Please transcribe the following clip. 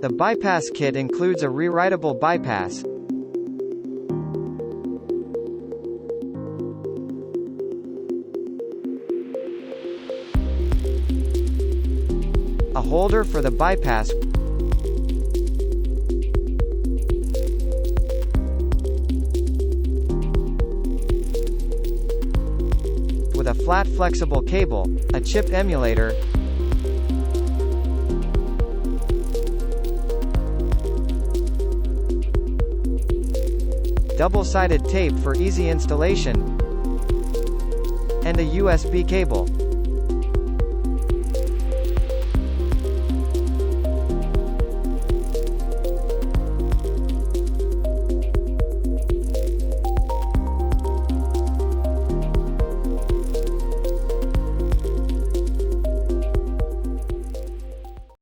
The bypass kit includes a rewritable bypass, a holder for the bypass, with a flat flexible cable, a chip emulator, double-sided tape for easy installation, and a USB cable.